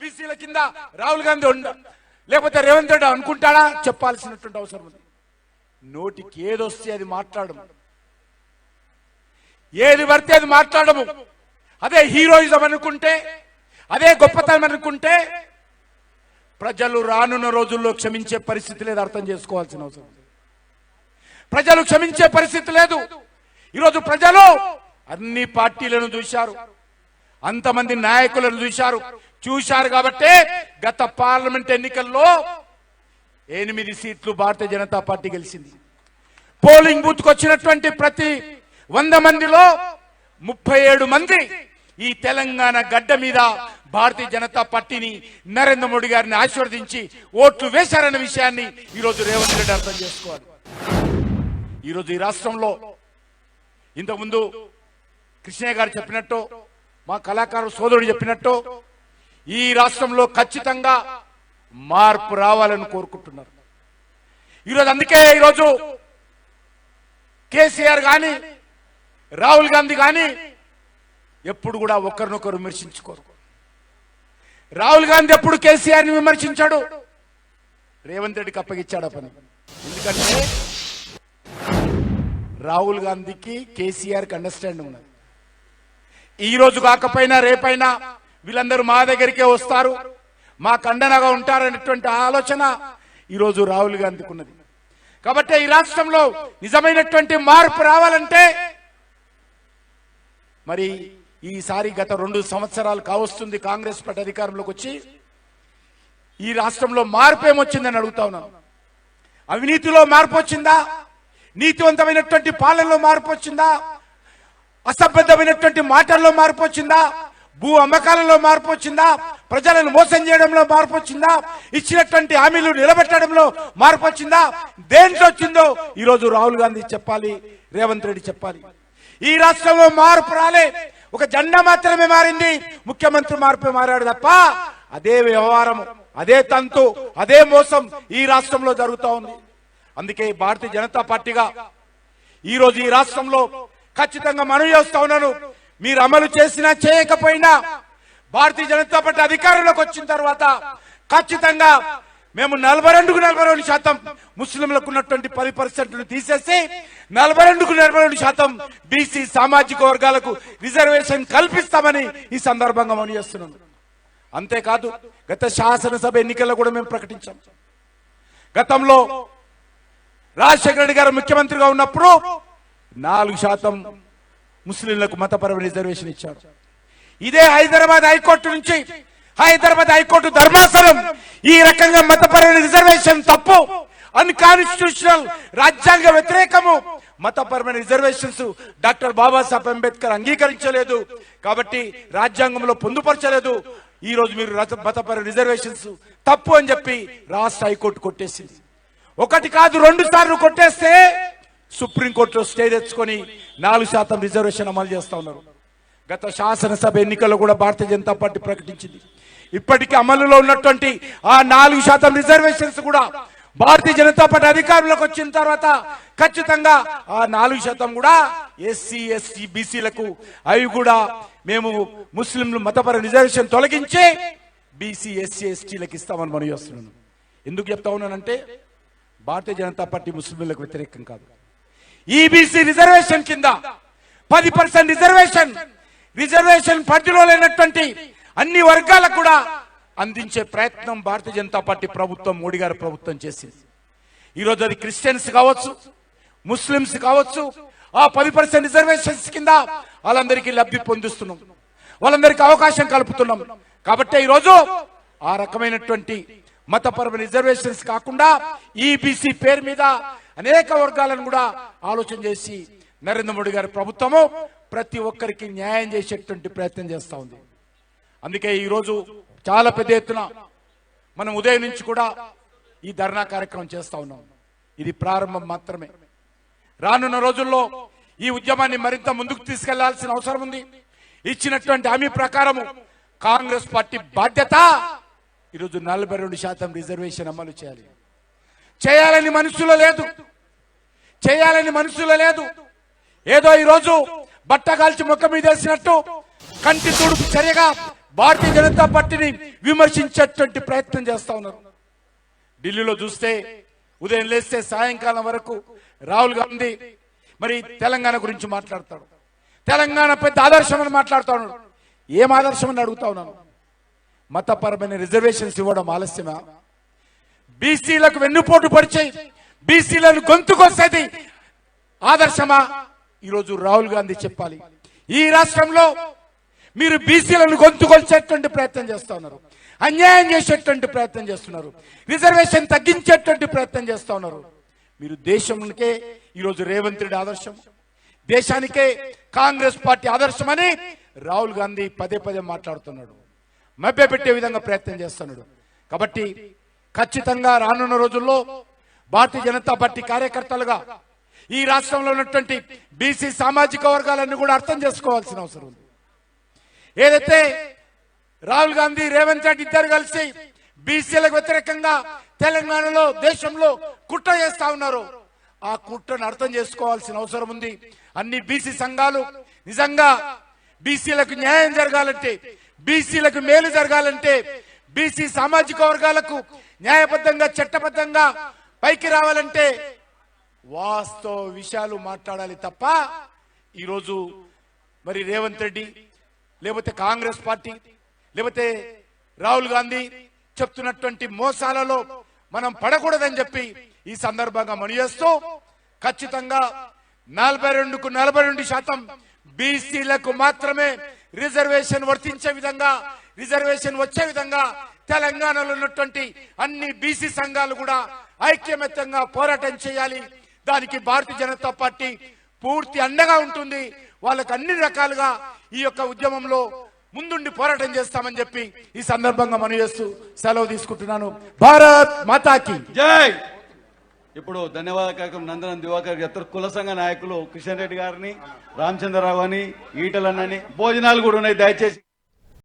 బీసీల కింద రాహుల్ గాంధీ లేకపోతే రేవంత్ రెడ్డి అనుకుంటాడా? చెప్పాల్సినటువంటి అవసరం ఉంది. నోటికి ఏదొస్తే అది మాట్లాడము, ఏది పడితే అది మాట్లాడము. అదే హీరోయిజం అనుకుంటే, అదే గొప్పతనం అనుకుంటే ప్రజలు రానున్న రోజుల్లో క్షమించే పరిస్థితి లేదు. అర్థం చేసుకోవాల్సిన అవసరం. ప్రజలు క్షమించే పరిస్థితి లేదు. ఈరోజు ప్రజలు అన్ని పార్టీలను చూశారు, అంతమంది నాయకులను చూశారు కాబట్టి గత పార్లమెంట్ ఎన్నికల్లో 8 సీట్లు భారతీయ జనతా పార్టీ గెలిచింది. పోలింగ్ బూత్ కు వచ్చినటువంటి ప్రతి 100 మందిలో 37 మంది ఈ తెలంగాణ గడ్డ మీద భారతీయ జనతా పార్టీని, నరేంద్ర మోడీ గారిని ఆశీర్వదించి ఓట్లు వేశారన్న విషయాన్ని ఈరోజు రేవంత్ రెడ్డి అర్థం చేసుకోవాలి. ఈరోజు ఈ రాష్ట్రంలో ఇంతకుముందు కృష్ణయ్య గారు చెప్పినట్టు, మా కళాకారు సోదరుడు చెప్పినట్టు, ఈ రాష్ట్రంలో ఖచ్చితంగా మార్పు రావాలని కోరుకుంటున్నారు. ఈరోజు అందుకే ఈరోజు కేసీఆర్ గాని రాహుల్ గాంధీ గాని ఎప్పుడు కూడా ఒకరినొకరు విమర్శించుకోరు. రాహుల్ గాంధీ ఎప్పుడు కేసీఆర్ ని విమర్శించాడు, రేవంత్ రెడ్డికి అప్పగిచ్చాడు పని. ఎందుకంటే రాహుల్ గాంధీకి కేసీఆర్ కి అండర్స్టాండింగ్ ఉన్నది. ఈ రోజు కాకపోయినా రేపైనా వీళ్ళందరూ మా దగ్గరికే వస్తారు, మా కండనగా ఉంటారనేటువంటి ఆలోచన ఈరోజు రాహుల్ గాంధీకి ఉన్నది. కాబట్టి ఈ రాష్ట్రంలో నిజమైనటువంటి మార్పు రావాలంటే మరి ఈసారి గత 2 సంవత్సరాలు కావస్తుంది కాంగ్రెస్ పార్టీ అధికారంలోకి వచ్చి, ఈ రాష్ట్రంలో మార్పు ఏమొచ్చిందని అడుగుతా ఉన్నాను. అవినీతిలో మార్పు వచ్చిందా? నీతివంతమైనటువంటి పాలనలో మార్పు వచ్చిందా? అసంబద్ధమైనటువంటి మాటల్లో మార్పు వచ్చిందా? భూ అమ్మకాలలో మార్పు వచ్చిందా? ప్రజలను మోసం చేయడంలో మార్పు వచ్చిందా? ఇచ్చినటువంటి హామీలు నిలబెట్టడంలో మార్పు వచ్చిందా? దేంట్లో వచ్చిందో ఈరోజు రాహుల్ గాంధీ చెప్పాలి, రేవంత్ రెడ్డి చెప్పాలి. ఈ రాష్ట్రంలో మార్పు రాలే, ఒక జెండా మాత్రమే మారింది, ముఖ్యమంత్రి మార్పు మారాడు తప్ప అదే వ్యవహారం, అదే తంతు, అదే మోసం ఈ రాష్ట్రంలో జరుగుతూ ఉంది. అందుకే భారతీయ జనతా పార్టీగా ఈరోజు ఈ రాష్ట్రంలో ఖచ్చితంగా మనవి చేస్తా ఉన్నాను. మీరు అమలు చేసినా చేయకపోయినా భారతీయ జనతా పార్టీ అధికారంలోకి వచ్చిన తర్వాత ఖచ్చితంగా మేము 42% ముస్లింలకు ఉన్నటువంటి 10% తీసేసి 42% బీసీ సామాజిక వర్గాలకు రిజర్వేషన్ కల్పిస్తామని ఈ సందర్భంగా మనం చేస్తున్నాం. అంతేకాదు గత శాసనసభ ఎన్నికల్లో కూడా మేము ప్రకటించాం. గతంలో రాజశేఖర రెడ్డి గారు ముఖ్యమంత్రిగా ఉన్నప్పుడు 4% ముస్లింలకు మతపరమైన రిజర్వేషన్ ఇచ్చారు. ఇదే హైదరాబాద్ హైకోర్టు నుంచి, హైదరాబాద్ హైకోర్టు ధర్మాసనం ఈ రకంగా మతపరమైన రిజర్వేషన్ తప్పు, అన్కాన్స్టిట్యూషనల్, రాజ్యాంగ వ్యతిరేకము, మతపరమైన రిజర్వేషన్స్ డాక్టర్ బాబాసాహెబ్ అంబేద్కర్ అంగీకరించలేదు కాబట్టి రాజ్యాంగంలో పొందుపరచలేదు, ఈ రోజు మీరు మతపరమైన రిజర్వేషన్స్ తప్పు అని చెప్పి రాష్ట్ర హైకోర్టు కొట్టేసింది. 1 కాదు 2 సార్లు కొట్టేస్తే సుప్రీంకోర్టులో స్టే తెచ్చుకొని 4% రిజర్వేషన్ అమలు చేస్తా ఉన్నారు. గత శాసనసభ ఎన్నికల్లో కూడా భారతీయ జనతా పార్టీ ప్రకటించింది. ఇప్పటికీ అమలులో ఉన్నటువంటి ఆ 4% రిజర్వేషన్స్ కూడా భారతీయ జనతా పార్టీ అధికారంలోకి వచ్చిన తర్వాత ఖచ్చితంగా ఆ 4% కూడా ఎస్సీ ఎస్టీ బీసీలకు అవి కూడా మేము ముస్లింలు మతపర రిజర్వేషన్ తొలగించి బీసీ ఎస్సీ ఎస్టీలకు ఇస్తామని మనం చేస్తున్నాను. ఎందుకు చెప్తా ఉన్నానంటే భారతీయ జనతా పార్టీ ముస్లింలకు వ్యతిరేకం కాదు. ఈబీసీ రిజర్వేషన్ కింద 10% రిజర్వేషన్ పరిధిలో లేనటువంటి అన్ని వర్గాలకు కూడా అందించే ప్రయత్నం భారతీయ జనతా పార్టీ ప్రభుత్వం, మోడీ గారి ప్రభుత్వం చేసింది. ఈరోజు అది క్రిస్టియన్స్ కావచ్చు, ముస్లింస్ కావచ్చు, ఆ 10% రిజర్వేషన్స్ కింద వాళ్ళందరికీ లబ్ధి పొందిస్తున్నాం, వాళ్ళందరికీ అవకాశం కలుపుతున్నాం. కాబట్టి ఈరోజు ఆ రకమైనటువంటి మతపరమైన రిజర్వేషన్స్ కాకుండా ఈబీసీ పేరు మీద అనేక వర్గాలను కూడా ఆలోచన చేసి నరేంద్ర మోడీ గారి ప్రభుత్వము ప్రతి ఒక్కరికి న్యాయం చేసేటువంటి ప్రయత్నం చేస్తా ఉంది. అందుకే ఈరోజు చాలా పెద్ద ఎత్తున మనం ఉదయం నుంచి కూడా ఈ ధర్నా కార్యక్రమం చేస్తా ఉన్నాం. ఇది ప్రారంభం మాత్రమే. రానున్న రోజుల్లో ఈ ఉద్యమాన్ని మరింత ముందుకు తీసుకెళ్లాల్సిన అవసరం ఉంది. ఇచ్చినటువంటి హామీ ప్రకారం కాంగ్రెస్ పార్టీ బాధ్యత ఈరోజు 42% రిజర్వేషన్ అమలు చేయాలని మనసులో లేదు. ఏదో ఈరోజు బట్ట కాల్చి ముఖం మీద వేసినట్టు కంటి తుడుపు చర్యగా భారతీయ జనతా పార్టీని విమర్శించేటువంటి ప్రయత్నం చేస్తా ఉన్నారు. ఢిల్లీలో చూస్తే ఉదయం లేస్తే సాయంకాలం వరకు రాహుల్ గాంధీ మరి తెలంగాణ గురించి మాట్లాడతాడు. తెలంగాణ పెద్ద ఆదర్శం అని మాట్లాడుతా ఉన్నాడు. ఏం ఆదర్శం అని అడుగుతా ఉన్నాను. మతపరమైన రిజర్వేషన్స్ ఇవ్వడం ఆలస్యమా? బీసీలకు వెన్నుపోటు పడిచి బీసీలను గొంతుకొస్తేది ఆదర్శమా? ఈరోజు రాహుల్ గాంధీ చెప్పాలి. ఈ రాష్ట్రంలో మీరు బీసీలను గొంతుకొల్చేటువంటి ప్రయత్నం చేస్తా ఉన్నారు, అన్యాయం చేసేటువంటి ప్రయత్నం చేస్తున్నారు, రిజర్వేషన్ తగ్గించేటువంటి ప్రయత్నం చేస్తా ఉన్నారు. మీరు దేశంకే ఈరోజు రేవంత్ రెడ్డి ఆదర్శం, దేశానికే కాంగ్రెస్ పార్టీ ఆదర్శం అని రాహుల్ గాంధీ పదే పదే మాట్లాడుతున్నాడు, మభ్యపెట్టే విధంగా ప్రయత్నం చేస్తున్నాడు. కాబట్టి ఖచ్చితంగా రానున్న రోజుల్లో భారతీయ జనతా పార్టీ కార్యకర్తలుగా ఈ రాష్ట్రంలో ఉన్నటువంటి బీసీ సామాజిక వర్గాలన్నీ కూడా అర్థం చేసుకోవాల్సిన అవసరం ఉంది. ఏదైతే రాహుల్ గాంధీ రేవంత్ రెడ్డి ఇద్దరు కలిసి బీసీలకు వ్యతిరేకంగా తెలంగాణలో దేశంలో కుట్ర చేస్తా ఉన్నారు, ఆ కుట్రను అర్థం చేసుకోవాల్సిన అవసరం ఉంది. అన్ని బీసీ సంఘాలు నిజంగా బీసీలకు న్యాయం జరగాలంటే, బీసీలకు మేలు జరగాలంటే, బీసీ సామాజిక వర్గాలకు న్యాయబద్ధంగా చట్టబద్ధంగా పైకి రావాలంటే వాస్తవ విషయాలు మాట్లాడాలి తప్ప ఈరోజు మరి రేవంత్ రెడ్డి లేకపోతే కాంగ్రెస్ పార్టీ లేకపోతే రాహుల్ గాంధీ చెప్తున్నటువంటి మోసాలలో మనం పడకూడదని చెప్పి ఈ సందర్భంగా మనయేస్తూ ఖచ్చితంగా 42కు 42% బీసీలకు మాత్రమే రిజర్వేషన్ వర్తించే విధంగా, రిజర్వేషన్ వచ్చే విధంగా తెలంగాణలో ఉన్నటువంటి అన్ని బీసీ సంఘాలు కూడా ఐక్యమత్యంగా పోరాటం చేయాలి. దానికి భారతీయ జనతా పార్టీ పూర్తి అండగా ఉంటుంది. వాళ్ళకు అన్ని రకాలుగా ఈ యొక్క ఉద్యమంలో ముందుండి పోరాటం చేస్తామని చెప్పి ఈ సందర్భంగా మనం చేస్తూ సెలవు తీసుకుంటున్నాను. భారత్ మాతాకి జై. ఇప్పుడు ధన్యవాద కార్యక్రమం నందనం దివాకర్ ఇతర కుల సంఘ నాయకులు కిషన్ రెడ్డి గారిని, రామచంద్రరావు అని, ఈటలన్నని భోజనాలు కూడా ఉన్నాయి. దయచేసి